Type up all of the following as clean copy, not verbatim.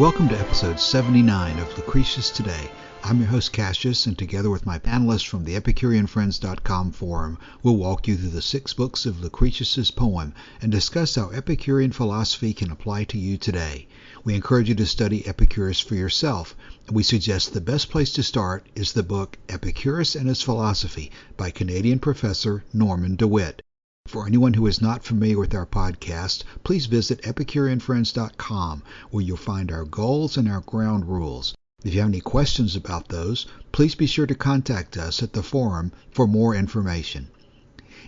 Welcome to episode 79 of Lucretius Today. I'm your host Cassius, and together with my panelists from the EpicureanFriends.com forum, we'll walk you through the 6 books of Lucretius's poem and discuss how Epicurean philosophy can apply to you today. We encourage you to study Epicurus for yourself, and we suggest the best place to start is the book Epicurus and His Philosophy by Canadian professor Norman DeWitt. For anyone who is not familiar with our podcast, please visit EpicureanFriends.com, where you'll find our goals and our ground rules. If you have any questions about those, please be sure to contact us at the forum for more information.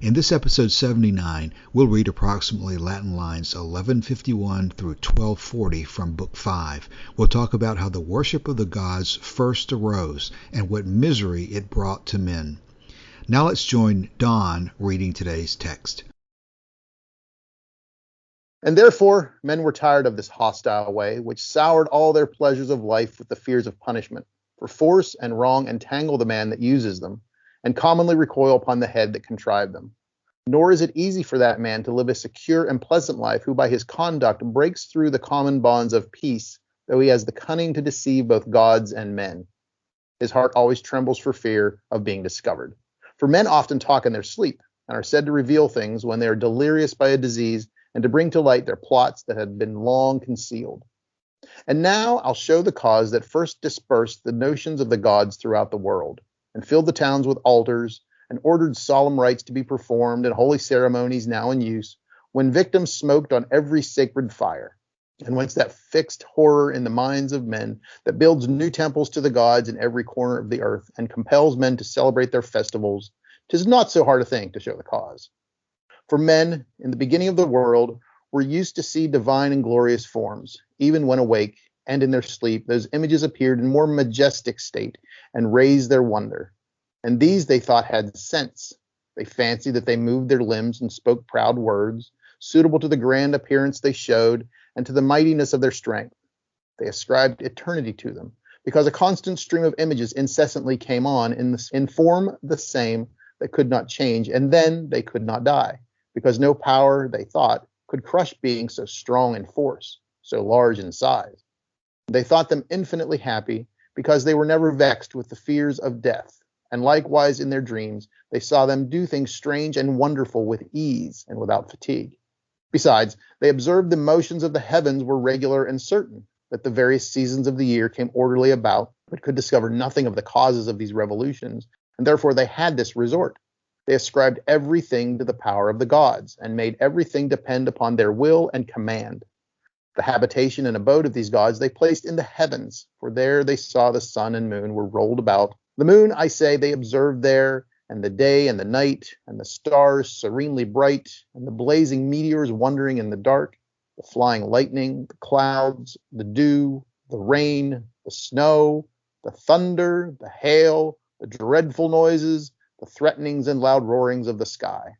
In this episode 79, we'll read approximately Latin lines 1151 through 1240 from Book 5. We'll talk about how the worship of the gods first arose and what misery it brought to men. Now let's join Don reading today's text. And therefore men were tired of this hostile way, which soured all their pleasures of life with the fears of punishment. For force and wrong entangle the man that uses them, and commonly recoil upon the head that contrived them. Nor is it easy for that man to live a secure and pleasant life, who by his conduct breaks through the common bonds of peace, though he has the cunning to deceive both gods and men. His heart always trembles for fear of being discovered. For men often talk in their sleep, and are said to reveal things when they are delirious by a disease, and to bring to light their plots that had been long concealed. And now I'll show the cause that first dispersed the notions of the gods throughout the world, and filled the towns with altars, and ordered solemn rites to be performed, and holy ceremonies now in use, when victims smoked on every sacred fire. And whence that fixed horror in the minds of men that builds new temples to the gods in every corner of the earth, and compels men to celebrate their festivals, 'tis not so hard a thing to show the cause. For men, in the beginning of the world, were used to see divine and glorious forms. Even when awake, and in their sleep, those images appeared in more majestic state, and raised their wonder. And these they thought had sense. They fancied that they moved their limbs and spoke proud words, suitable to the grand appearance they showed, and to the mightiness of their strength. They ascribed eternity to them, because a constant stream of images incessantly came on in form the same that could not change, and then they could not die, because no power, they thought, could crush beings so strong in force, so large in size. They thought them infinitely happy, because they were never vexed with the fears of death, and likewise in their dreams they saw them do things strange and wonderful with ease and without fatigue. Besides, they observed the motions of the heavens were regular and certain, that the various seasons of the year came orderly about, but could discover nothing of the causes of these revolutions, and therefore they had this resort. They ascribed everything to the power of the gods, and made everything depend upon their will and command. The habitation and abode of these gods they placed in the heavens, for there they saw the sun and moon were rolled about. The moon, I say, they observed there, and the day and the night, and the stars serenely bright, and the blazing meteors wandering in the dark, the flying lightning, the clouds, the dew, the rain, the snow, the thunder, the hail, the dreadful noises, the threatenings and loud roarings of the sky.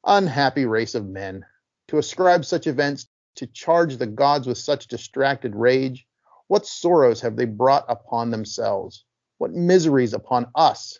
Unhappy race of men, to ascribe such events, to charge the gods with such distracted rage, what sorrows have they brought upon themselves? What miseries upon us?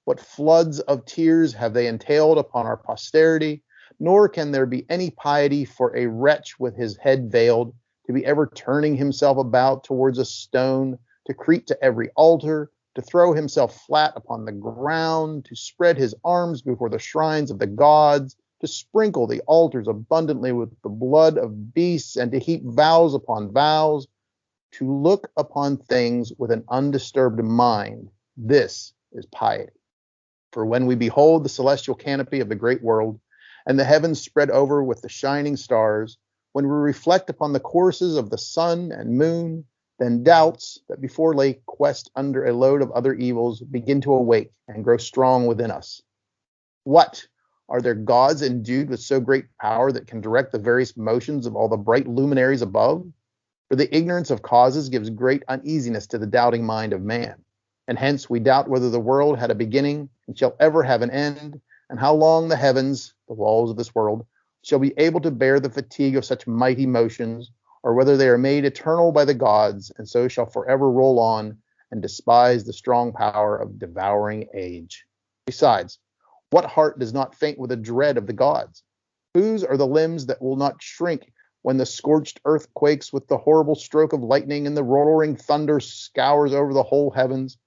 What floods of tears have they entailed upon our posterity? Nor can there be any piety for a wretch with his head veiled, to be ever turning himself about towards a stone, to creep to every altar, to throw himself flat upon the ground, to spread his arms before the shrines of the gods, to sprinkle the altars abundantly with the blood of beasts, and to heap vows upon vows, to look upon things with an undisturbed mind. This is piety. For when we behold the celestial canopy of the great world, and the heavens spread over with the shining stars, when we reflect upon the courses of the sun and moon, then doubts that before lay quest under a load of other evils begin to awake and grow strong within us. What? Are there gods endued with so great power that can direct the various motions of all the bright luminaries above? For the ignorance of causes gives great uneasiness to the doubting mind of man. And hence we doubt whether the world had a beginning and shall ever have an end, and how long the heavens, the walls of this world, shall be able to bear the fatigue of such mighty motions, or whether they are made eternal by the gods, and so shall forever roll on, and despise the strong power of devouring age. Besides, what heart does not faint with a dread of the gods? Whose are the limbs that will not shrink when the scorched earth quakes with the horrible stroke of lightning and the roaring thunder scours over the whole heavens?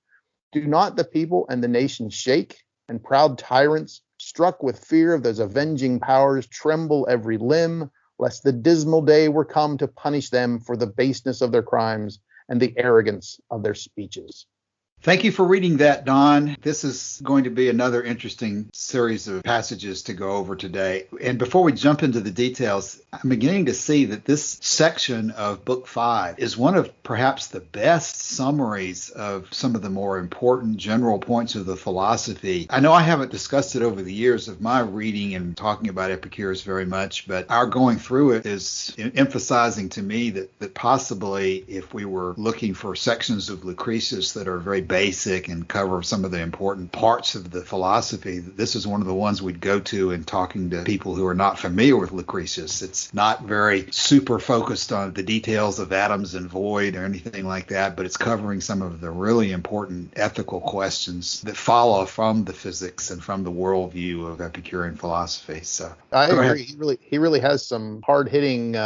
Do not the people and the nations shake, and proud tyrants, struck with fear of those avenging powers, tremble every limb, lest the dismal day were come to punish them for the baseness of their crimes and the arrogance of their speeches? Thank you for reading that, Don. This is going to be another interesting series of passages to go over today. And before we jump into the details, I'm beginning to see that this section of Book 5 is one of perhaps the best summaries of some of the more important general points of the philosophy. I know I haven't discussed it over the years of my reading and talking about Epicurus very much, but our going through it is emphasizing to me that possibly if we were looking for sections of Lucretius that are very basic and cover some of the important parts of the philosophy, this is one of the ones we'd go to in talking to people who are not familiar with Lucretius. It's not very super focused on the details of atoms and void or anything like that, but it's covering some of the really important ethical questions that follow from the physics and from the worldview of Epicurean philosophy. So I agree. He really has some hard-hitting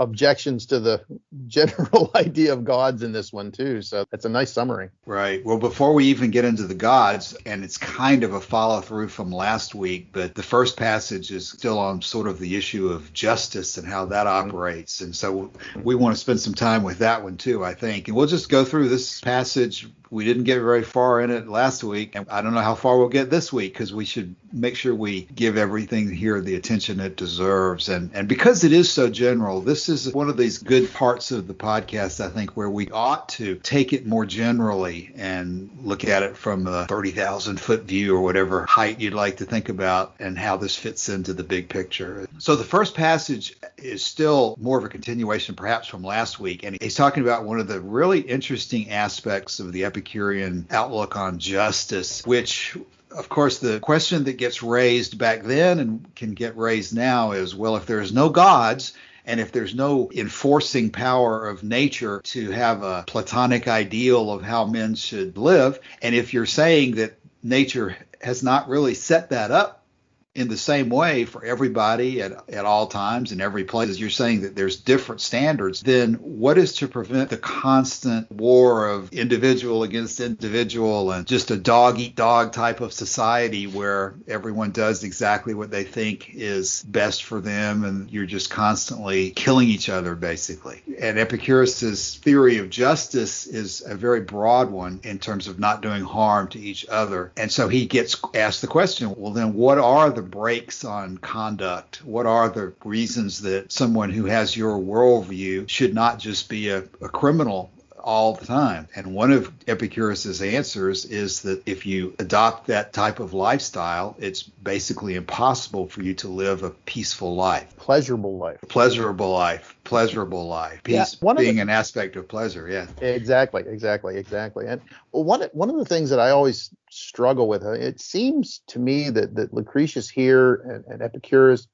objections to the general idea of gods in this one too. So that's a nice summary. Right. Well, before we even get into the gods, and it's kind of a follow through from last week, but the first passage is still on sort of the issue of justice and how that operates. And so we want to spend some time with that one too, I think. And we'll just go through this passage. We didn't get very far in it last week, and I don't know how far we'll get this week because we should make sure we give everything here the attention it deserves. And because it is so general, this is one of these good parts of the podcast, I think, where we ought to take it more generally and look at it from a 30,000 foot view or whatever height you'd like to think about and how this fits into the big picture. So the first passage is still more of a continuation perhaps from last week, and he's talking about one of the really interesting aspects of the Epicurean outlook on justice, which, of course, the question that gets raised back then and can get raised now is, well, if there's no gods and if there's no enforcing power of nature to have a Platonic ideal of how men should live, and if you're saying that nature has not really set that up in the same way for everybody at all times in every place, as you're saying that there's different standards, then what is to prevent the constant war of individual against individual and just a dog eat dog type of society where everyone does exactly what they think is best for them and you're just constantly killing each other, basically? And Epicurus's theory of justice is a very broad one in terms of not doing harm to each other. And so he gets asked the question, well, then what are the brakes on conduct? What are the reasons that someone who has your worldview should not just be a criminal all the time? And one of Epicurus's answers is that if you adopt that type of lifestyle, it's basically impossible for you to live a peaceful life. Pleasurable life. Peace being an aspect of pleasure. Yeah. Exactly. And one of the things that I always struggle with, it seems to me that Lucretius here and Epicurus,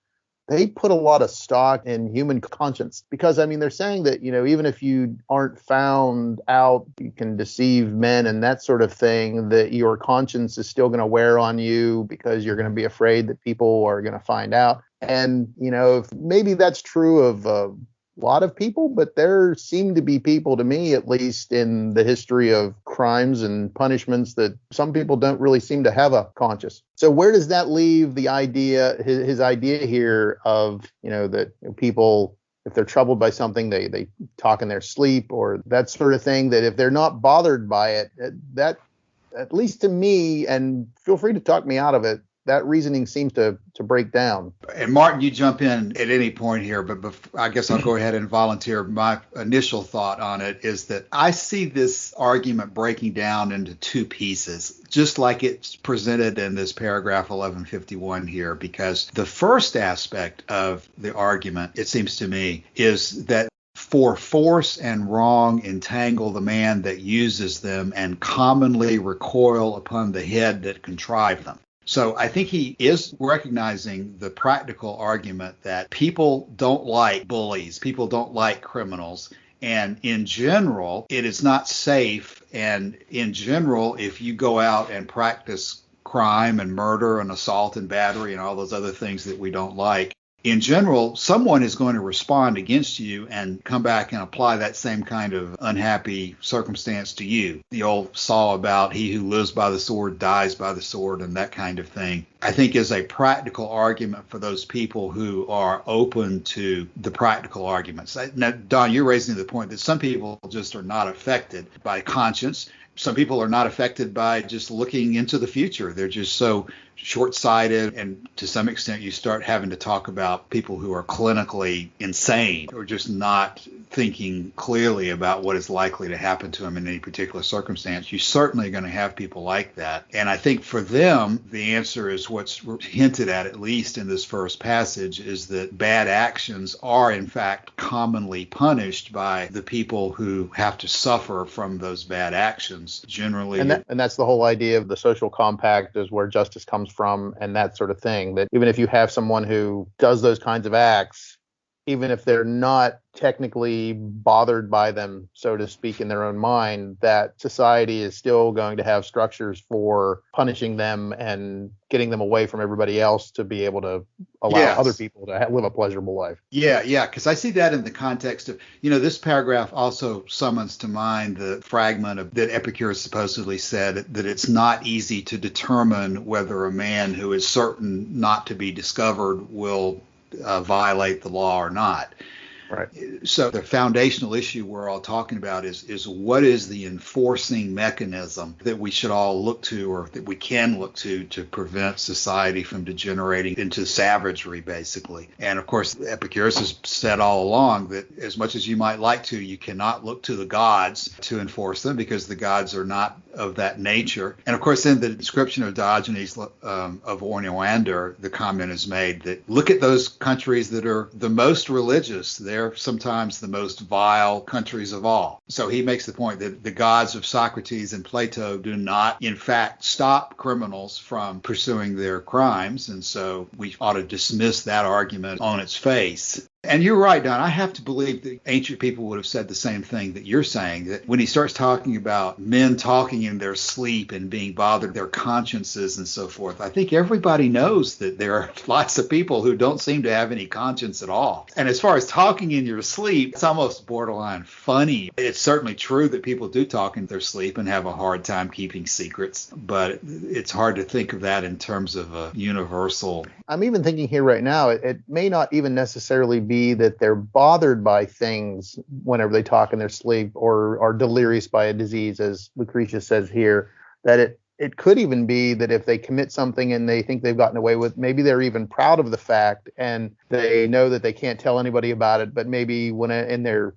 they put a lot of stock in human conscience, because I mean, they're saying that, even if you aren't found out, you can deceive men and that sort of thing, that your conscience is still going to wear on you because you're going to be afraid that people are going to find out. And, if maybe that's true of a lot of people, but there seem to be people, to me at least, in the history of crimes and punishments that some people don't really seem to have a conscience. So where does that leave the idea, his idea here of, that people, if they're troubled by something, they talk in their sleep or that sort of thing, that if they're not bothered by it, that, at least to me, and feel free to talk me out of it, that reasoning seems to break down. And Martin, you jump in at any point here, but I guess I'll go ahead and volunteer. My initial thought on it is that I see this argument breaking down into two pieces, just like it's presented in this paragraph 1151 here, because the first aspect of the argument, it seems to me, is that for force and wrong entangle the man that uses them and commonly recoil upon the head that contrived them. So I think he is recognizing the practical argument that people don't like bullies, people don't like criminals, and in general, it is not safe. And in general, if you go out and practice crime and murder and assault and battery and all those other things that we don't like, in general, someone is going to respond against you and come back and apply that same kind of unhappy circumstance to you. The old saw about he who lives by the sword dies by the sword and that kind of thing, I think is a practical argument for those people who are open to the practical arguments. Now, Don, you're raising the point that some people just are not affected by conscience. Some people are not affected by just looking into the future. They're just so short-sighted, and to some extent you start having to talk about people who are clinically insane or just not thinking clearly about what is likely to happen to them in any particular circumstance. You're certainly going to have people like that. And I think for them, the answer is what's hinted at least in this first passage, is that bad actions are in fact commonly punished by the people who have to suffer from those bad actions. Generally, and that's the whole idea of the social compact, is where justice comes from and that sort of thing. That even if you have someone who does those kinds of acts, even if they're not technically bothered by them, so to speak, in their own mind, that society is still going to have structures for punishing them and getting them away from everybody else to be able to allow other people to live a pleasurable life. Yeah, because I see that in the context of, this paragraph also summons to mind the fragment that Epicurus supposedly said that it's not easy to determine whether a man who is certain not to be discovered will violate the law or not. Right. So the foundational issue we're all talking about is what is the enforcing mechanism that we should all look to, or that we can look to prevent society from degenerating into savagery, basically. And of course, Epicurus has said all along that as much as you might like to, you cannot look to the gods to enforce them, because the gods are not of that nature. And of course, in the description of Diogenes of Ornoander, the comment is made that look at those countries that are the most religious. They're sometimes the most vile countries of all. So he makes the point that the gods of Socrates and Plato do not, in fact, stop criminals from pursuing their crimes. And so we ought to dismiss that argument on its face. And you're right, Don. I have to believe that ancient people would have said the same thing that you're saying, that when he starts talking about men talking in their sleep and being bothered, their consciences and so forth, I think everybody knows that there are lots of people who don't seem to have any conscience at all. And as far as talking in your sleep, it's almost borderline funny. It's certainly true that people do talk in their sleep and have a hard time keeping secrets, but it's hard to think of that in terms of a universal. I'm even thinking here right now, it may not even necessarily be that they're bothered by things whenever they talk in their sleep, or are delirious by a disease, as Lucretius says here, that it could even be that if they commit something and they think they've gotten away with, maybe they're even proud of the fact and they know that they can't tell anybody about it, but maybe when in their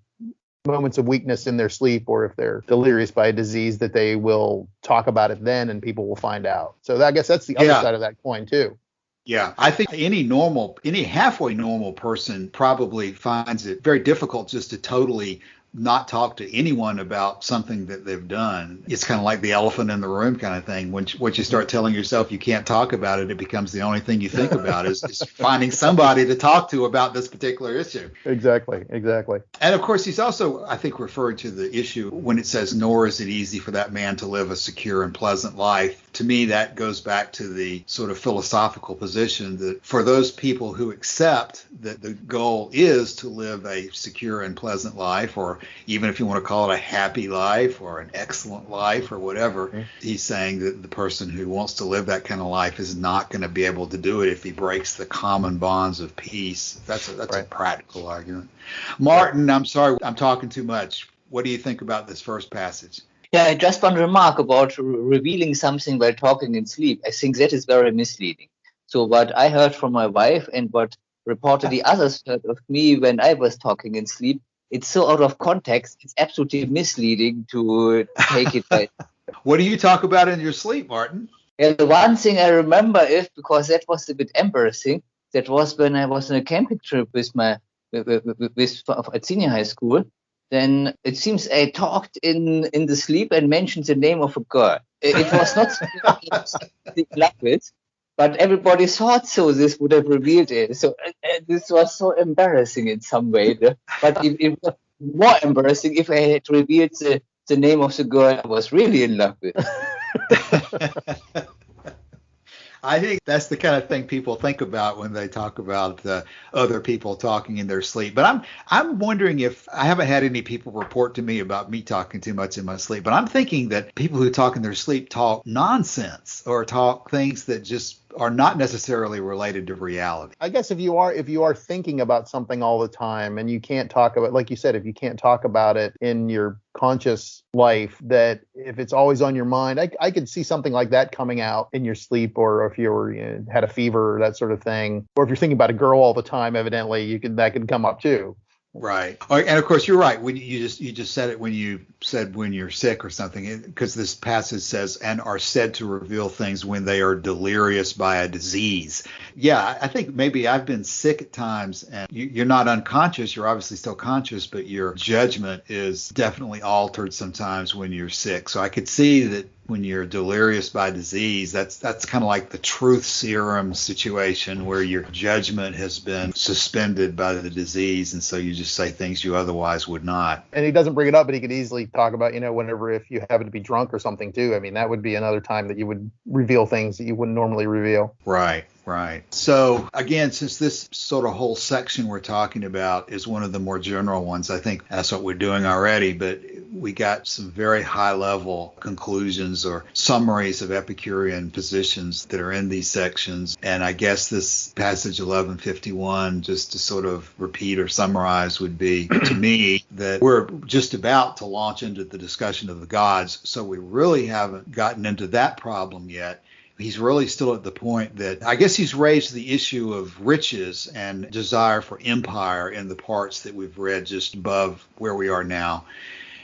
moments of weakness in their sleep, or if they're delirious by a disease, that they will talk about it then and people will find out. So I guess that's the other side of that coin too. Yeah, I think any halfway normal person probably finds it very difficult just to totally not talk to anyone about something that they've done. It's kind of like the elephant in the room kind of thing. Once you start telling yourself you can't talk about it, it becomes the only thing you think about is finding somebody to talk to about this particular issue. Exactly. And of course, he's also, I think, referred to the issue when it says, nor is it easy for that man to live a secure and pleasant life. To me, that goes back to the sort of philosophical position that for those people who accept that the goal is to live a secure and pleasant life, or even if you want to call it a happy life or an excellent life or whatever, he's saying that the person who wants to live that kind of life is not going to be able to do it if he breaks the common bonds of peace. That's a practical argument. Martin, I'm sorry, I'm talking too much. What do you think about this first passage? Yeah, just one remark about revealing something while talking in sleep. I think that is very misleading. So what I heard from my wife and what reportedly others heard of me when I was talking in sleep, it's so out of context, it's absolutely misleading to take it by. What do you talk about in your sleep, Martin? Yeah, the one thing I remember is, because that was a bit embarrassing, that was when I was on a camping trip with at senior high school. Then it seems I talked in the sleep and mentioned the name of a girl. It was not something in love with, but everybody thought so. This would have revealed it. So this was so embarrassing in some way. But it was more embarrassing if I had revealed the name of the girl I was really in love with. I think that's the kind of thing people think about when they talk about other people talking in their sleep. But I'm wondering if I haven't had any people report to me about me talking too much in my sleep. But I'm thinking that people who talk in their sleep talk nonsense or talk things that just are not necessarily related to reality. I guess if you are thinking about something all the time and you can't talk about, like you said, if you can't talk about it in your conscious life, that if it's always on your mind, I could see something like that coming out in your sleep, or if you were had a fever or that sort of thing, or if you're thinking about a girl all the time, evidently that could come up too. Right. And of course, you're right. When you just said it when you said when you're sick or something, because this passage says, and are said to reveal things when they are delirious by a disease. Yeah, I think maybe I've been sick at times, and you're not unconscious. You're obviously still conscious, but your judgment is definitely altered sometimes when you're sick. So I could see that when you're delirious by disease, that's kind of like the truth serum situation where your judgment has been suspended by the disease, and so you just say things you otherwise would not. And he doesn't bring it up, but he could easily talk about, whenever, if you happen to be drunk or something too. I mean, that would be another time that you would reveal things that you wouldn't normally reveal. Right. So again, since this sort of whole section we're talking about is one of the more general ones, I think that's what we're doing already, but we got some very high level conclusions or summaries of Epicurean positions that are in these sections. And I guess this passage 1151, just to sort of repeat or summarize, would be to me that we're just about to launch into the discussion of the gods. So we really haven't gotten into that problem yet. He's really still at the point that I guess he's raised the issue of riches and desire for empire in the parts that we've read just above where we are now.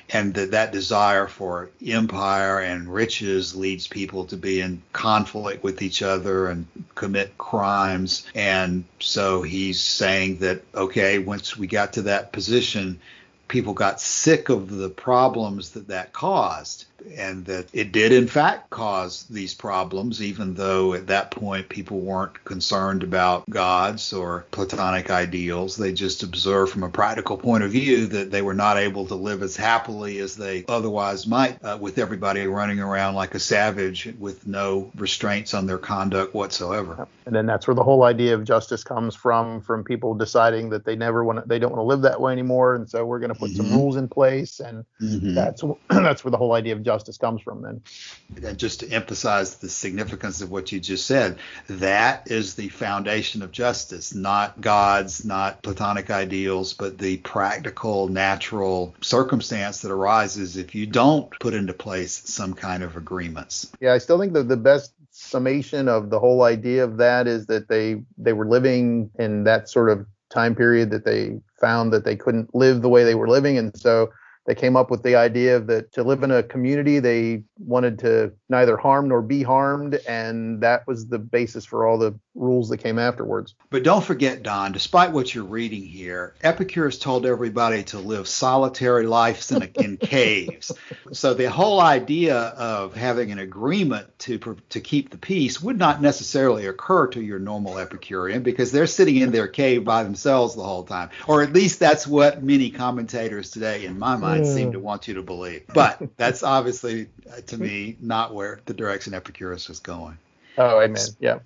And that desire for empire and riches leads people to be in conflict with each other and commit crimes. And so he's saying that, okay, once we got to that position, people got sick of the problems that caused, and that it did in fact cause these problems, even though at that point people weren't concerned about gods or Platonic ideals. They just observed from a practical point of view that they were not able to live as happily as they otherwise might, with everybody running around like a savage with no restraints on their conduct whatsoever. And then that's where the whole idea of justice comes from people deciding that they don't want to live that way anymore, and so we're going to put some rules in place, and that's where the whole idea of justice comes from then. And just to emphasize the significance of what you just said, that is the foundation of justice, not gods, not Platonic ideals, but the practical, natural circumstance that arises if you don't put into place some kind of agreements. Yeah, I still think that the best summation of the whole idea of that is that they were living in that sort of time period that they found that they couldn't live the way they were living, and so they came up with the idea that to live in a community, they wanted to neither harm nor be harmed, and that was the basis for all the rules that came afterwards. But don't forget, Don, despite what you're reading here, Epicurus told everybody to live solitary lives in caves. So the whole idea of having an agreement to keep the peace would not necessarily occur to your normal Epicurean, because they're sitting in their cave by themselves the whole time. Or at least that's what many commentators today, in my mind, seem to want you to believe. But that's obviously, to me, not where the direction Epicurus was going. Oh, amen. Yeah.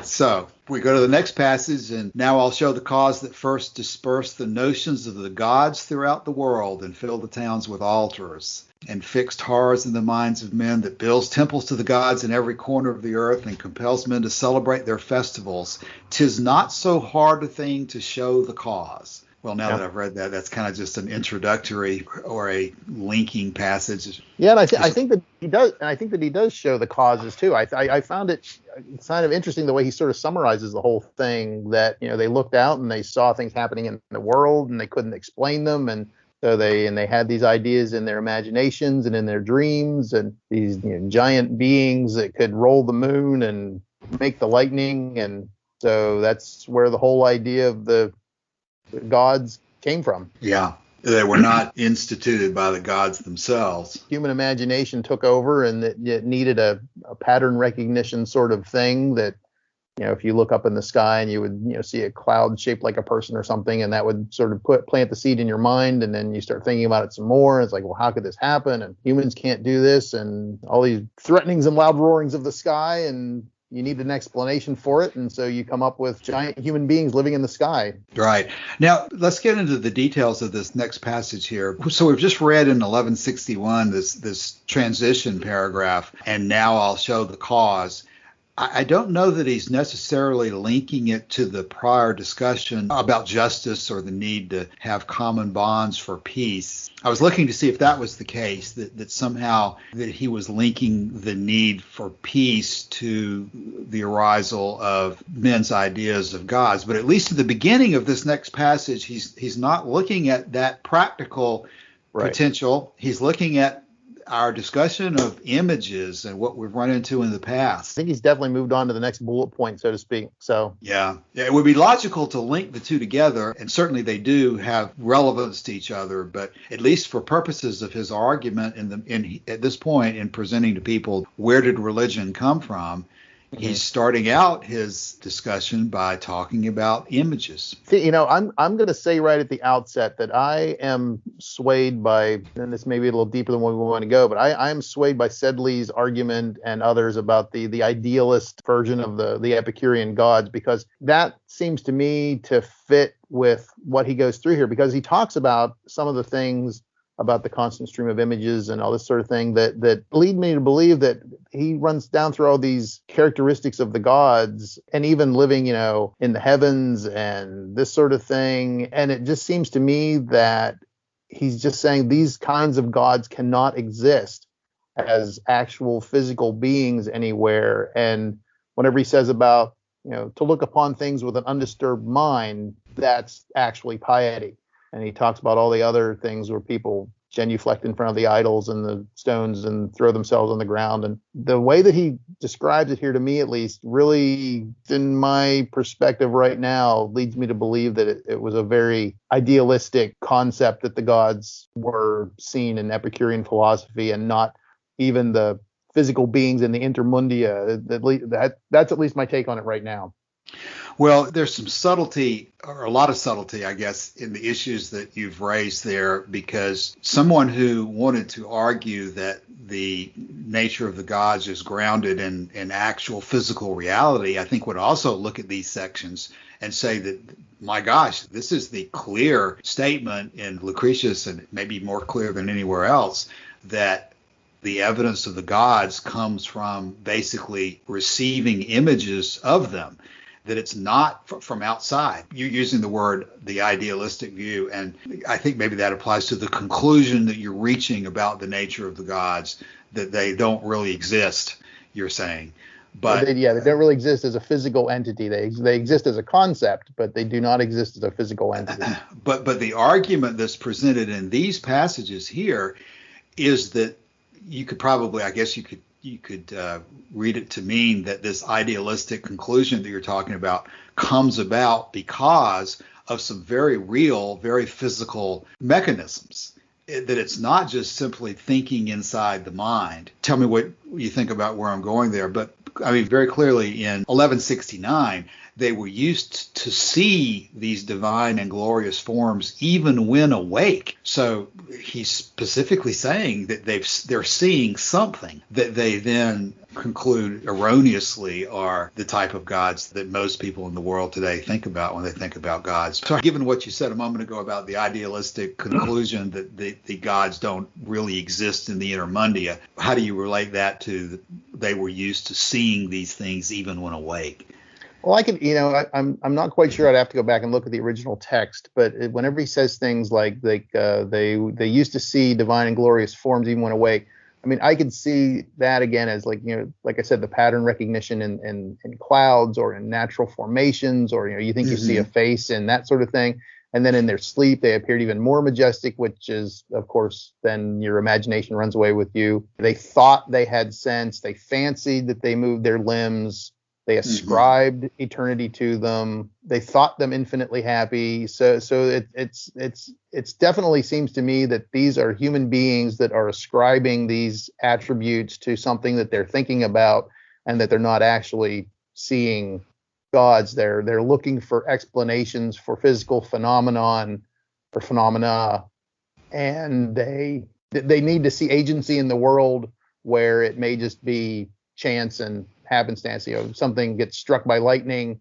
So we go to the next passage, and now I'll show the cause that first dispersed the notions of the gods throughout the world and filled the towns with altars and fixed horrors in the minds of men, that builds temples to the gods in every corner of the earth and compels men to celebrate their festivals. 'Tis not so hard a thing to show the cause. Well, now that I've read that, that's kind of just an introductory or a linking passage. Yeah, and I think that he does. And I think that he does show the causes too. I found it's kind of interesting the way he sort of summarizes the whole thing. That they looked out and they saw things happening in the world and they couldn't explain them, and so they had these ideas in their imaginations and in their dreams, and these giant beings that could roll the moon and make the lightning, and so that's where the whole idea of the gods came from. Yeah, they were not instituted by the gods themselves. Human imagination took over, and it needed a pattern recognition sort of thing that, if you look up in the sky and you would, see a cloud shaped like a person or something, and that would sort of plant the seed in your mind, and then you start thinking about it some more. And it's like, well, how could this happen? And humans can't do this, and all these threatenings and loud roarings of the sky. And you need an explanation for it, and so you come up with giant human beings living in the sky. Right. Now, let's get into the details of this next passage here. So we've just read in 1161 this transition paragraph, and now I'll show the cause. I don't know that he's necessarily linking it to the prior discussion about justice or the need to have common bonds for peace. I was looking to see if that was the case, that somehow that he was linking the need for peace to the arisal of men's ideas of gods. But at least at the beginning of this next passage, he's not looking at that practical potential. He's looking at our discussion of images and what we've run into in the past. I think he's definitely moved on to the next bullet point, so to speak. So yeah, it would be logical to link the two together, and certainly they do have relevance to each other. But at least for purposes of his argument, at this point in presenting to people where did religion come from, he's starting out his discussion by talking about images. See, I'm going to say right at the outset that I am swayed by, and this may be a little deeper than where we want to go, but I am swayed by Sedley's argument and others about the idealist version of the Epicurean gods, because that seems to me to fit with what he goes through here, because he talks about some of the things about the constant stream of images and all this sort of thing that lead me to believe that he runs down through all these characteristics of the gods and even living, in the heavens and this sort of thing. And it just seems to me that he's just saying these kinds of gods cannot exist as actual physical beings anywhere. And whenever he says about, to look upon things with an undisturbed mind, that's actually piety. And he talks about all the other things where people genuflect in front of the idols and the stones and throw themselves on the ground. And the way that he describes it here, to me at least, really, in my perspective right now, leads me to believe that it was a very idealistic concept that the gods were seen in Epicurean philosophy, and not even the physical beings in the intermundia. That's at least my take on it right now. Well, there's some subtlety, or a lot of subtlety, I guess, in the issues that you've raised there, because someone who wanted to argue that the nature of the gods is grounded in actual physical reality, I think would also look at these sections and say that, my gosh, this is the clear statement in Lucretius, and maybe more clear than anywhere else, that the evidence of the gods comes from basically receiving images of them, that it's not from outside. You're using the word, the idealistic view, and I think maybe that applies to the conclusion that you're reaching about the nature of the gods, that they don't really exist, you're saying. But they don't really exist as a physical entity. They exist as a concept, but they do not exist as a physical entity. But the argument that's presented in these passages here is that you could probably, I guess you could read it to mean that this idealistic conclusion that you're talking about comes about because of some very real, very physical mechanisms. That it's not just simply thinking inside the mind. Tell me what you think about where I'm going there. But I mean, very clearly in 1169, they were used to see these divine and glorious forms even when awake. So he's specifically saying that they're seeing something that they then conclude erroneously are the type of gods that most people in the world today think about when they think about gods. So given what you said a moment ago about the idealistic conclusion that the gods don't really exist in the intermundia, how do you relate that to they were used to seeing these things even when awake? Well, I can, I'm not quite sure. I'd have to go back and look at the original text. But whenever he says things like they used to see divine and glorious forms even when awake, I mean, I could see that again as like I said, the pattern recognition in clouds or in natural formations, or you think you see a face and that sort of thing. And then in their sleep, they appeared even more majestic, which is, of course, then your imagination runs away with you. They thought they had sense. They fancied that they moved their limbs. They ascribed eternity to them. They thought them infinitely happy. So it's definitely seems to me that these are human beings that are ascribing these attributes to something that they're thinking about, and that they're not actually seeing gods. They're looking for explanations for physical phenomenon or phenomena, and they need to see agency in the world where it may just be chance and happenstance? Something gets struck by lightning.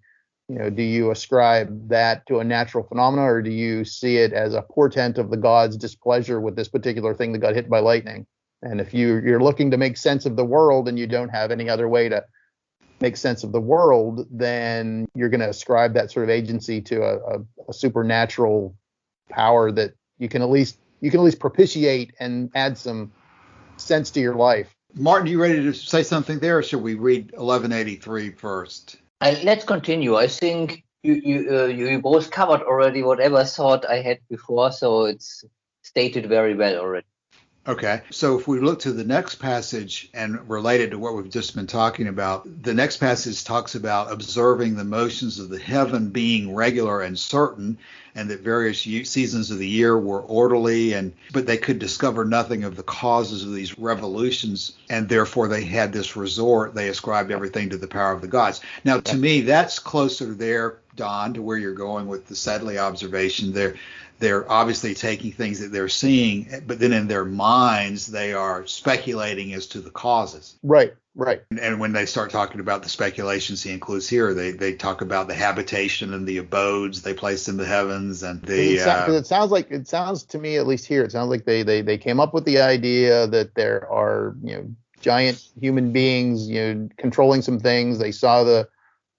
Do you ascribe that to a natural phenomenon, or do you see it as a portent of the God's displeasure with this particular thing that got hit by lightning? And if you're looking to make sense of the world and you don't have any other way to make sense of the world, then you're going to ascribe that sort of agency to a supernatural power that you can at least propitiate and add some sense to your life. Martin, you ready to say something there, or should we read 1183 first? Let's continue. I think you both covered already whatever thought I had before, so it's stated very well already. Okay, so if we look to the next passage and related to what we've just been talking about, the next passage talks about observing the motions of the heaven being regular and certain, and that various seasons of the year were orderly, but they could discover nothing of the causes of these revolutions, and therefore they had this resort. They ascribed everything to the power of the gods. Now, to me, that's closer there, Don, to where you're going with the Sedley observation. They're obviously taking things that they're seeing, but then in their minds, they are speculating as to the causes. Right. And when they start talking about the speculations he includes here, they talk about the habitation and the abodes they placed in the heavens. And it sounds to me, at least here, it sounds like they came up with the idea that there are, giant human beings, controlling some things. They saw the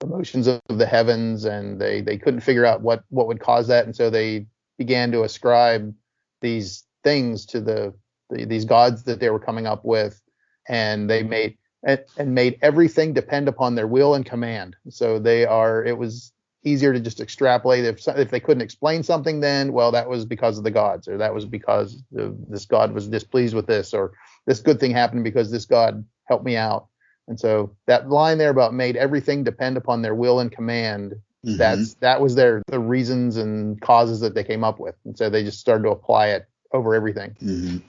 motions of the heavens, and they couldn't figure out what would cause that. And so they began to ascribe these things to these gods that they were coming up with, and they made everything depend upon their will and command. So it was easier to just extrapolate. If they couldn't explain something, then, well, that was because of the gods, or that was because this god was displeased with this, or this good thing happened because this god helped me out. And so that line there about made everything depend upon their will and command, that was the reasons and causes that they came up with. And so they just started to apply it over everything.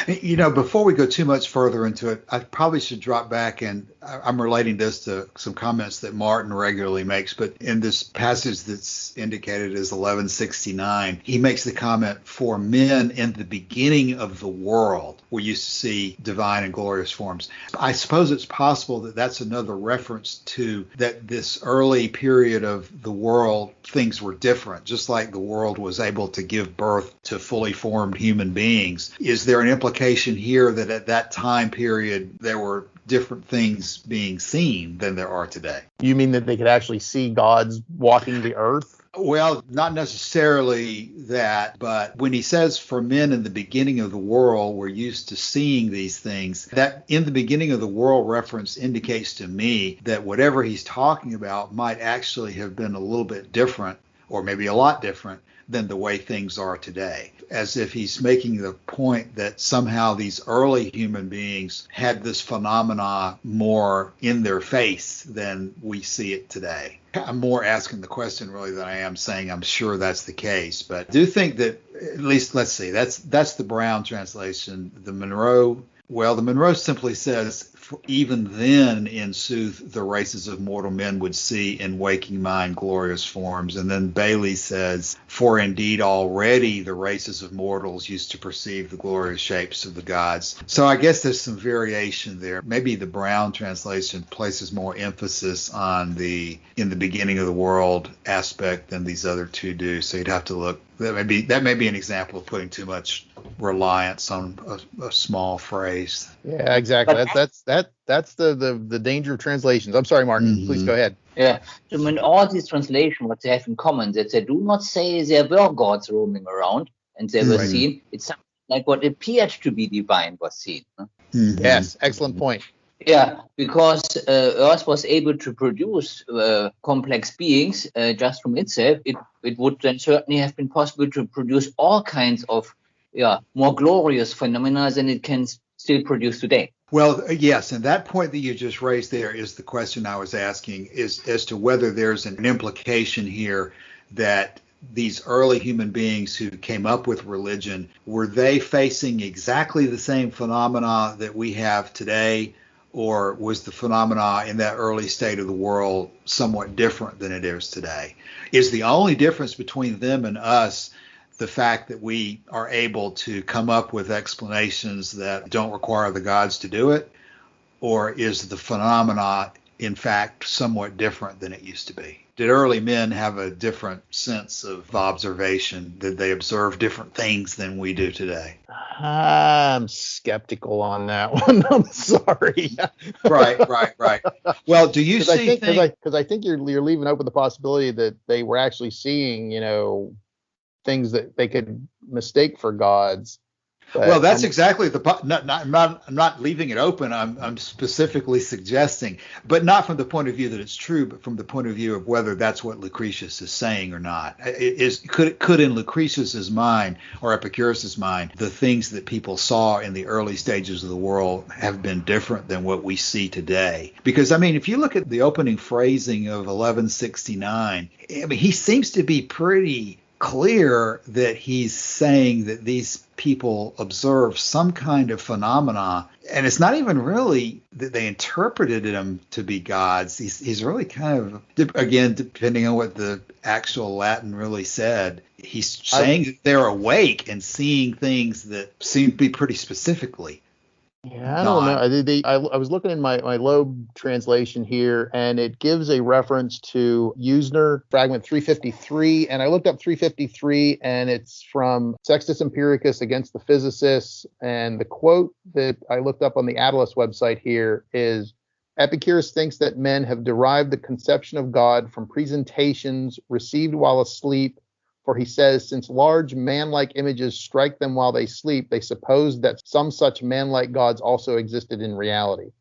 Before we go too much further into it, I probably should drop back, and I'm relating this to some comments that Martin regularly makes, but in this passage that's indicated as 1169, he makes the comment, for men in the beginning of the world we used to see divine and glorious forms. I suppose it's possible that that's another reference to that this early period of the world, things were different, just like the world was able to give birth to fully formed human beings. Is there an implication here that at that time period there were different things being seen than there are today? You mean that they could actually see gods walking the earth? Well, not necessarily that, but when he says for men in the beginning of the world, we're used to seeing these things, that in the beginning of the world reference indicates to me that whatever he's talking about might actually have been a little bit different, or maybe a lot different, than the way things are today. As if he's making the point that somehow these early human beings had this phenomena more in their face than we see it today. I'm more asking the question really than I am saying I'm sure that's the case. But I do think that, at least, let's see, that's the Browne translation. The Monroe simply says, even then, in sooth, the races of mortal men would see in waking mind glorious forms. And then Bailey says, for indeed already the races of mortals used to perceive the glorious shapes of the gods. So I guess there's some variation there. Maybe the Browne translation places more emphasis on the in the beginning of the world aspect than these other two do. So you'd have to look. That may be an example of putting too much reliance on a small phrase. Yeah, exactly. That's the danger of translations. I'm sorry, Martin. Please go ahead. Yeah. So in all these translations, what they have in common, that they do not say there were gods roaming around and they were seen. It's something like what appeared to be divine was seen. Yes, excellent point. Yeah, because Earth was able to produce complex beings just from itself, it would then certainly have been possible to produce all kinds of more glorious phenomena than it can still produce today. Well, yes, and that point that you just raised there is the question I was asking, is as to whether there's an implication here that these early human beings who came up with religion, were they facing exactly the same phenomena that we have today, or was the phenomena in that early state of the world somewhat different than it is today? Is the only difference between them and us the fact that we are able to come up with explanations that don't require the gods to do it? or is the phenomena in fact somewhat different than it used to be? Did early men have a different sense of observation? Did they observe different things than we do today? I'm skeptical on that one. I'm sorry. Right. Well, do you see things? Because I think you're leaving open the possibility that they were actually seeing, things that they could mistake for gods. Well, that's exactly I'm not leaving it open. I'm specifically suggesting, but not from the point of view that it's true, but from the point of view of whether that's what Lucretius is saying or not. Could in Lucretius's mind or Epicurus's mind, the things that people saw in the early stages of the world have been different than what we see today? Because I mean, if you look at the opening phrasing of 1169, I mean, he seems to be pretty clear that he's saying that these people observe some kind of phenomena, and it's not even really that they interpreted them to be gods. He's really kind of, again, depending on what the actual Latin really said, he's saying that they're awake and seeing things that seem to be pretty specifically. Yeah, I don't know. I was looking in my Loeb translation here, and it gives a reference to Usner, fragment 353, and I looked up 353, and it's from Sextus Empiricus against the Physicists, and the quote that I looked up on the Atlas website here is, Epicurus thinks that men have derived the conception of God from presentations received while asleep. For he says, since large man-like images strike them while they sleep, they suppose that some such man-like gods also existed in reality.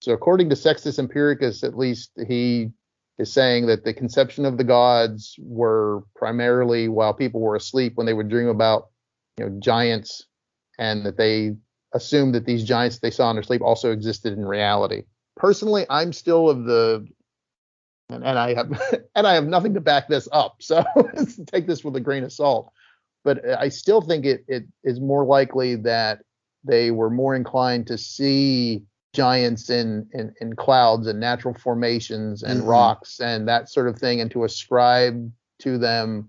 So according to Sextus Empiricus, at least, he is saying that the conception of the gods were primarily while people were asleep, when they would dream about, giants, and that they assumed that these giants they saw in their sleep also existed in reality. Personally, I'm still of the and I have nothing to back this up, so take this with a grain of salt. But I still think it is more likely that they were more inclined to see giants in clouds and natural formations and rocks and that sort of thing, and to ascribe to them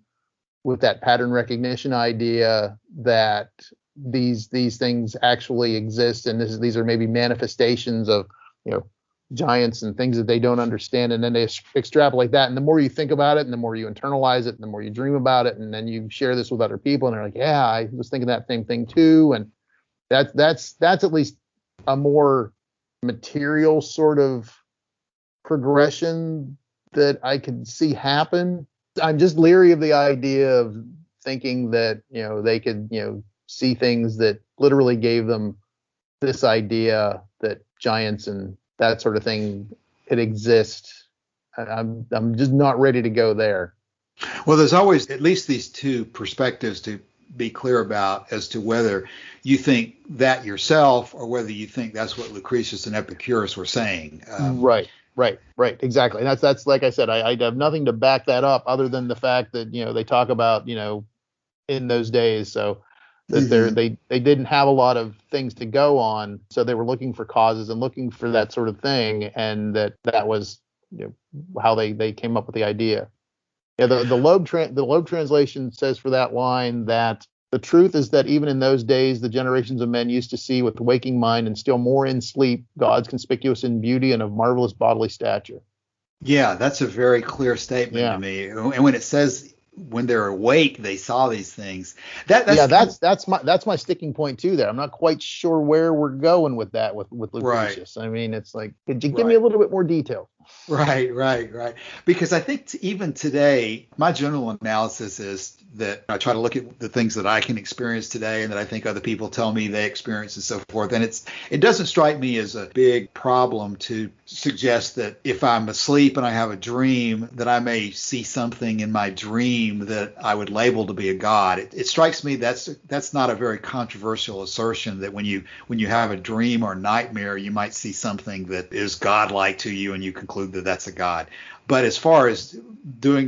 with that pattern recognition idea that these things actually exist, and these are maybe manifestations of giants and things that they don't understand, and then they extrapolate that. And the more you think about it, and the more you internalize it, and the more you dream about it, and then you share this with other people, and they're like, yeah, I was thinking that same thing too. And that's at least a more material sort of progression that I could see happen. I'm just leery of the idea of thinking that they could see things that literally gave them this idea that giants and that sort of thing could exist. I'm just not ready to go there. Well, there's always at least these two perspectives to be clear about as to whether you think that yourself or whether you think that's what Lucretius and Epicurus were saying. Right, exactly. And that's like I said, I have nothing to back that up other than the fact that they talk about in those days. So that they didn't have a lot of things to go on, so they were looking for causes and looking for that sort of thing, and that was how they came up with the idea. Yeah, the Loeb translation says for that line that the truth is that even in those days the generations of men used to see with the waking mind, and still more in sleep, gods conspicuous in beauty and of marvelous bodily stature. Yeah, that's a very clear statement to me. And when it says when they're awake, they saw these things. That's my sticking point too. There, I'm not quite sure where we're going with that with Lucretius. Right. I mean, it's like, could you give me a little bit more detail? Right. Because I think even today, my general analysis is that I try to look at the things that I can experience today and that I think other people tell me they experience and so forth. And it doesn't strike me as a big problem to suggest that if I'm asleep and I have a dream, that I may see something in my dream that I would label to be a god. It strikes me that's not a very controversial assertion, that when you have a dream or nightmare, you might see something that is godlike to you and you conclude that that's a god. But as far as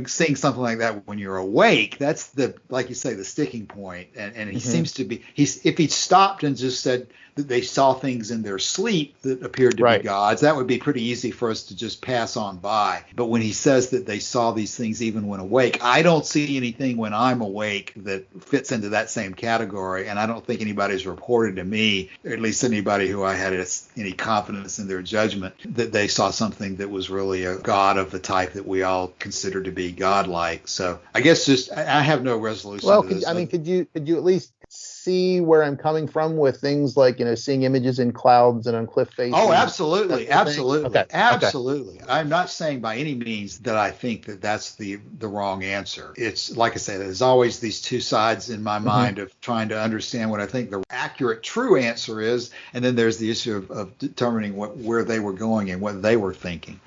seeing something like that when you're awake, that's like you say, the sticking point. And he seems to be, if he stopped and just said that they saw things in their sleep that appeared to be gods, that would be pretty easy for us to just pass on by. But when he says that they saw these things even when awake, I don't see anything when I'm awake that fits into that same category. And I don't think anybody's reported to me, or at least anybody who I had any confidence in their judgment, that they saw something that was really a god of the type that we all consider to be godlike. So I guess I have no resolution to this. Could you at least see where I'm coming from with things like, seeing images in clouds and on cliff faces? Oh, absolutely. Okay. Absolutely. I'm not saying by any means that I think that that's the wrong answer. It's like I said, there's always these two sides in my mind of trying to understand what I think the accurate, true answer is, and then there's the issue of determining where they were going and what they were thinking.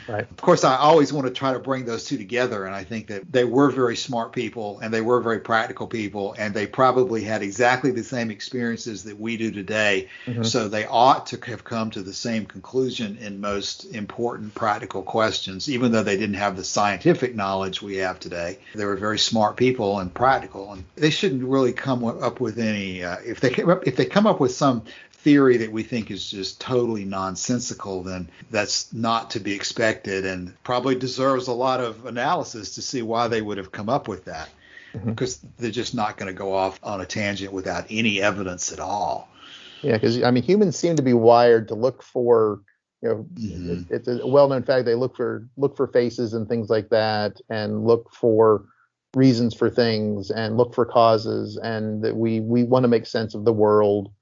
Right. Of course, I always want to try to bring those two together, and I think that they were very smart people, and they were very practical people, and they probably had exactly the same experiences that we do today. So they ought to have come to the same conclusion in most important practical questions, even though they didn't have the scientific knowledge we have today. They were very smart people and practical, and they shouldn't really come up with any if they come up with some theory that we think is just totally nonsensical, then that's not to be expected and probably deserves a lot of analysis to see why they would have come up with that, because they're just not going to go off on a tangent without any evidence at all. Yeah, because humans seem to be wired to look for, it's a well-known fact, they look for faces and things like that, and look for reasons for things, and look for causes, and that we want to make sense of the world.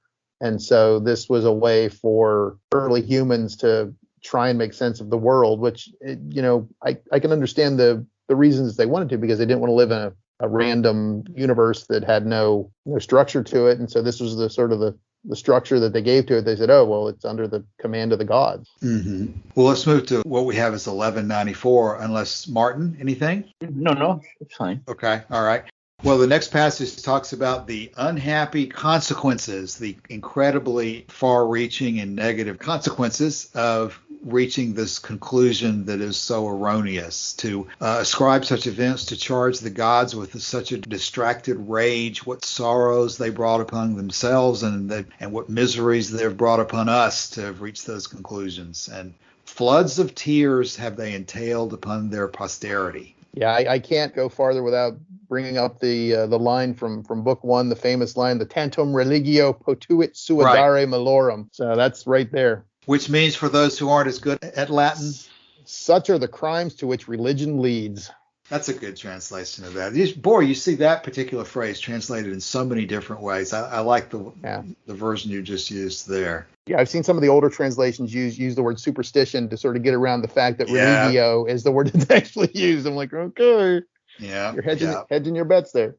And so this was a way for early humans to try and make sense of the world, which, I can understand the reasons they wanted to, because they didn't want to live in a random universe that had no structure to it. And so this was the sort of the structure that they gave to it. They said, oh, well, it's under the command of the gods. Well, let's move to what we have as 1194, unless Martin, anything? No, it's fine. Okay. All right. Well, the next passage talks about the unhappy consequences, the incredibly far-reaching and negative consequences of reaching this conclusion that is so erroneous. To ascribe such events, to charge the gods with such a distracted rage, what sorrows they brought upon themselves and what miseries they've brought upon us to have reached those conclusions. And floods of tears have they entailed upon their posterity. Yeah, I can't go farther without bringing up the line from Book 1, the famous line, the tantum religio potuit suadare malorum. So that's right there. Which means, for those who aren't as good at Latin, such are the crimes to which religion leads. That's a good translation of that. You see that particular phrase translated in so many different ways. I like the version you just used there. Yeah, I've seen some of the older translations use the word superstition to sort of get around the fact that religio is the word that's actually used. I'm like, okay. Yeah. You're hedging your bets there.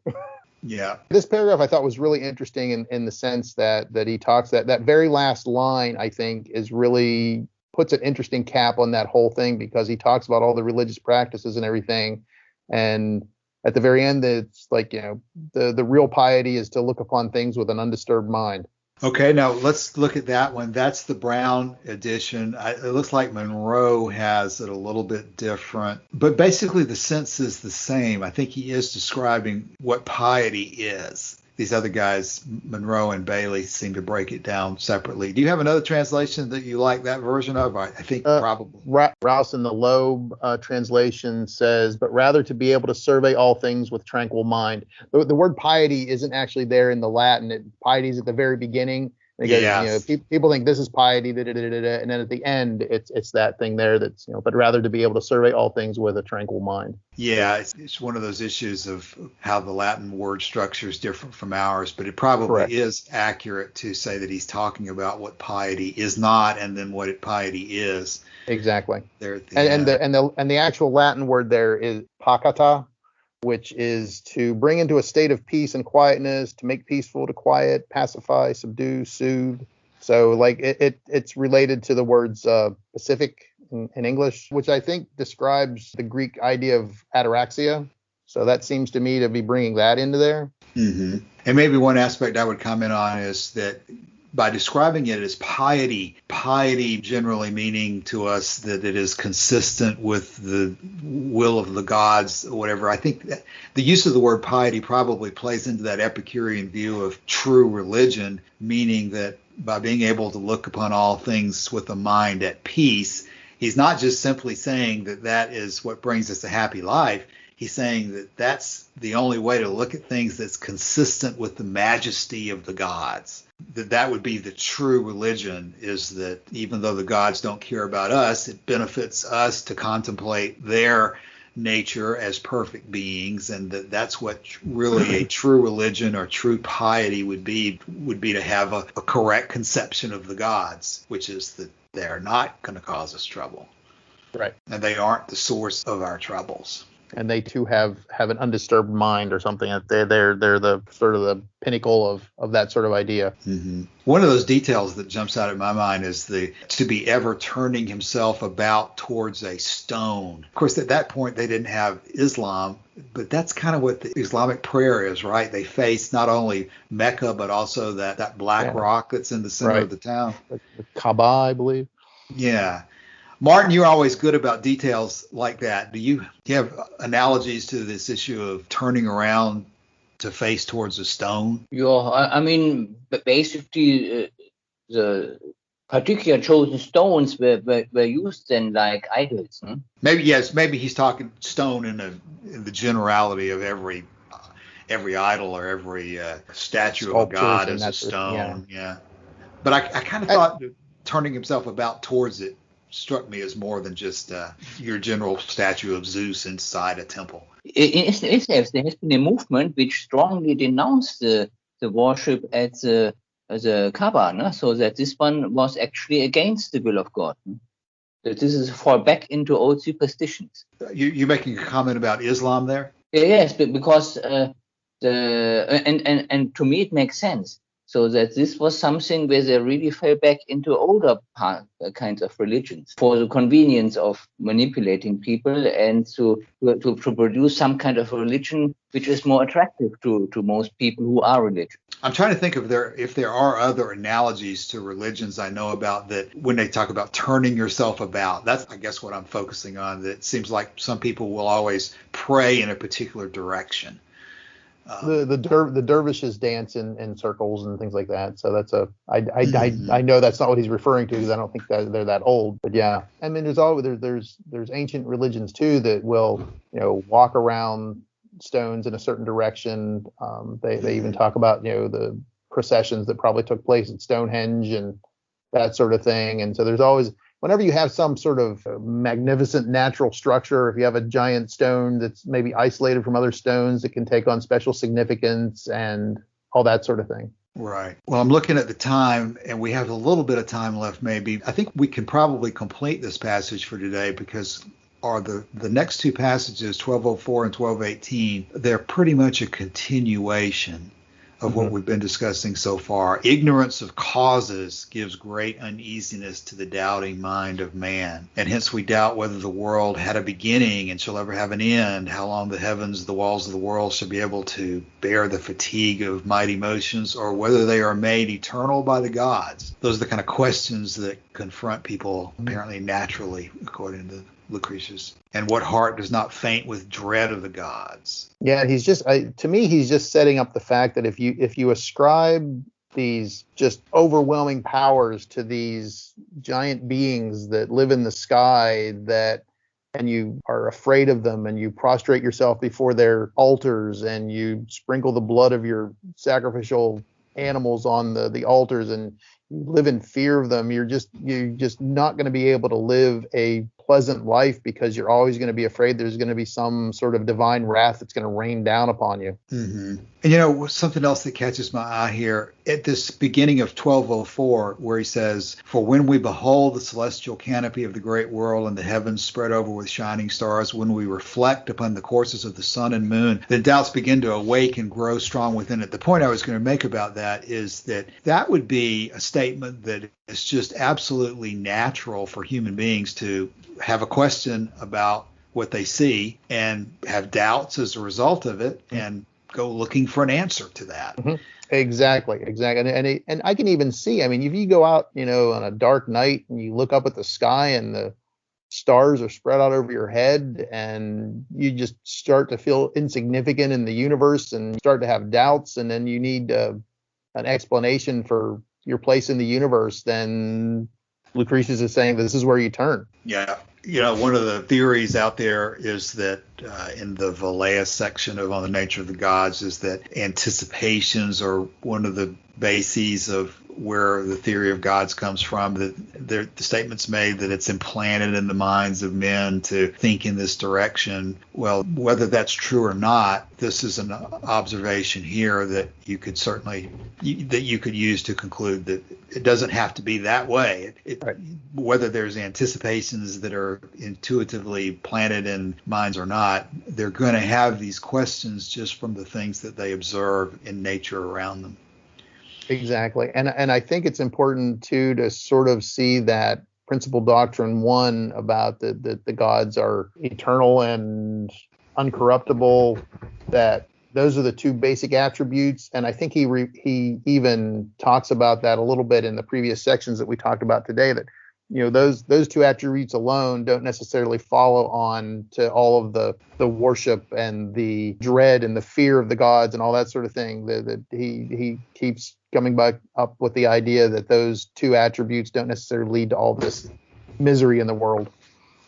Yeah. This paragraph I thought was really interesting in the sense that he talks that very last line, I think, is really puts an interesting cap on that whole thing, because he talks about all the religious practices and everything. And at the very end, it's like, the real piety is to look upon things with an undisturbed mind. Okay, now let's look at that one. That's the Browne edition. It looks like Monroe has it a little bit different, but basically the sense is the same. I think he is describing what piety is. These other guys, Monroe and Bailey, seem to break it down separately. Do you have another translation that you like that version of? I think probably. Rouse in the Loeb translation says, but rather to be able to survey all things with tranquil mind. The word piety isn't actually there in the Latin. Piety is at the very beginning. Because people think this is piety, and then at the end it's that thing there that's but rather to be able to survey all things with a tranquil mind. Yeah, it's one of those issues of how the Latin word structure is different from ours, but it probably is accurate to say that he's talking about what piety is not, and then what piety is. Exactly. And the actual Latin word there is pacata, which is to bring into a state of peace and quietness, to make peaceful, to quiet, pacify, subdue, soothe. So like it's related to the words pacific in English, which I think describes the Greek idea of ataraxia. So that seems to me to be bringing that into there. Mm-hmm. And maybe one aspect I would comment on is that by describing it as piety generally meaning to us that it is consistent with the will of the gods or whatever. I think that the use of the word piety probably plays into that Epicurean view of true religion, meaning that by being able to look upon all things with a mind at peace, he's not just simply saying that that is what brings us a happy life. He's saying that that's the only way to look at things that's consistent with the majesty of the gods. That would be the true religion, is that even though the gods don't care about us, it benefits us to contemplate their nature as perfect beings, and that's what really a true religion or true piety would be to have a correct conception of the gods, which is that they're not going to cause us trouble. Right. And they aren't the source of our troubles. And they too have an undisturbed mind or something. They're the sort of the pinnacle of that sort of idea. Mm-hmm. One of those details that jumps out at my mind is to be ever turning himself about towards a stone. Of course, at that point they didn't have Islam, but that's kind of what the Islamic prayer is, right? They face not only Mecca but also that black rock that's in the center of the town, the Kaaba, I believe. Yeah. Martin, you're always good about details like that. Do you have analogies to this issue of turning around to face towards a stone? Yeah, I mean, basically, the particular chosen stones were used then like idols. Maybe he's talking stone in the generality of every idol or every statue of a god as a stone. Yeah. But I kind of thought that turning himself about towards it struck me as more than just your general statue of Zeus inside a temple. In Israel, there has been a movement which strongly denounced the worship at the Kaaba, no? So that this one was actually against the will of God. No? That this is a fall back into old superstitions. You're making a comment about Islam there? Yes, because and to me it makes sense. So that this was something where they really fell back into older kinds of religions for the convenience of manipulating people and to produce some kind of religion which is more attractive to most people who are religious. I'm trying to think if there are other analogies to religions I know about that when they talk about turning yourself about. That's, I guess, what I'm focusing on. That it seems like some people will always pray in a particular direction. The dervishes dance in circles and things like that. So that's I know that's not what he's referring to because I don't think that they're that old. But yeah, I mean there's ancient religions too that will walk around stones in a certain direction. They even talk about the processions that probably took place at Stonehenge and that sort of thing. And so there's always, whenever you have some sort of magnificent natural structure, if you have a giant stone that's maybe isolated from other stones, it can take on special significance and all that sort of thing. Right. Well, I'm looking at the time, and we have a little bit of time left maybe. I think we can probably complete this passage for today because the next two passages, 1204 and 1218, they're pretty much a continuation of what we've been discussing so far. Ignorance of causes gives great uneasiness to the doubting mind of man, and hence we doubt whether the world had a beginning and shall ever have an end, how long the heavens, the walls of the world shall be able to bear the fatigue of mighty motions, or whether they are made eternal by the gods. Those are the kind of questions that confront people apparently naturally, according to Lucretius. And what heart does not faint with dread of the gods? Yeah, he's just to me he's just setting up the fact that if you ascribe these just overwhelming powers to these giant beings that live in the sky and you are afraid of them and you prostrate yourself before their altars and you sprinkle the blood of your sacrificial animals on the altars and you live in fear of them, you're just not going to be able to live a pleasant life because you're always going to be afraid there's going to be some sort of divine wrath that's going to rain down upon you. Mm-hmm. And something else that catches my eye here at this beginning of 1204, where he says, "For when we behold the celestial canopy of the great world and the heavens spread over with shining stars, when we reflect upon the courses of the sun and moon, then doubts begin to awake and grow strong within it." The point I was going to make about that is that would be a statement that is just absolutely natural for human beings to have a question about what they see and have doubts as a result of it and go looking for an answer to that. Mm-hmm. Exactly. And I can even see, I mean, if you go out, on a dark night and you look up at the sky and the stars are spread out over your head and you just start to feel insignificant in the universe and start to have doubts, and then you need an explanation for your place in the universe, then Lucretius is saying this is where you turn. Yeah. One of the theories out there is that in the Velleus section of On the Nature of the Gods is that anticipations are one of the bases of where the theory of gods comes from, that the statement's made that it's implanted in the minds of men to think in this direction. Well, whether that's true or not, this is an observation here that you could use to conclude that it doesn't have to be that way. Right. Whether there's anticipations that are intuitively planted in minds or not, they're going to have these questions just from the things that they observe in nature around them. Exactly. And I think it's important too to sort of see that principal doctrine 1 about the gods are eternal and uncorruptible, that those are the 2 basic attributes. And I think he even talks about that a little bit in the previous sections that we talked about today, that those 2 attributes alone don't necessarily follow on to all of the worship and the dread and the fear of the gods and all that sort of thing. That he keeps coming back up with the idea that those 2 attributes don't necessarily lead to all this misery in the world.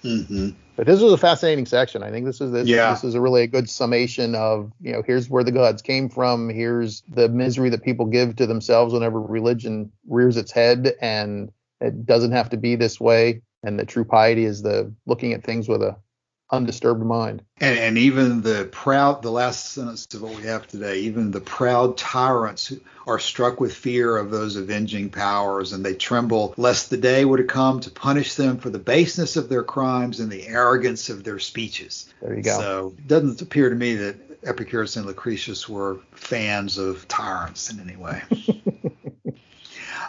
Mm-hmm. But this was a fascinating section. I think this is a really a good summation of, here's where the gods came from. Here's the misery that people give to themselves whenever religion rears its head, and it doesn't have to be this way. And the true piety is the looking at things with a undisturbed mind. And even the last sentence of what we have today, even the proud tyrants are struck with fear of those avenging powers, and they tremble lest the day were to come to punish them for the baseness of their crimes and the arrogance of their speeches. There you go. So it doesn't appear to me that Epicurus and Lucretius were fans of tyrants in any way.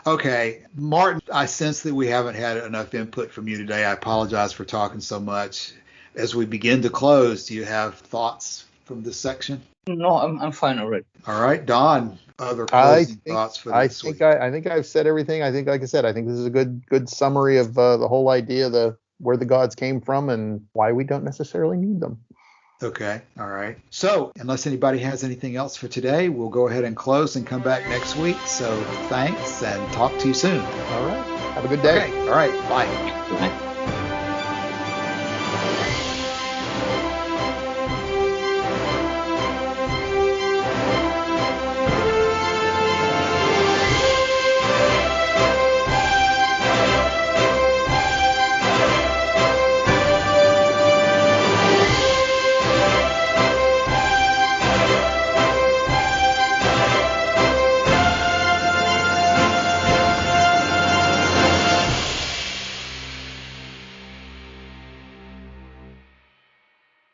Okay, Martin, I sense that we haven't had enough input from you today. I apologize for talking so much. As we begin to close, do you have thoughts from this section? No, I'm fine already. All right, Don, other closing thoughts for this week? I think I've said everything. I think, like I said, I think this is a good summary of the whole idea, where the gods came from and why we don't necessarily need them. Okay, all right. So, unless anybody has anything else for today, we'll go ahead and close and come back next week. So, thanks, and talk to you soon. All right. Have a good day. Okay, all right. Bye. Bye.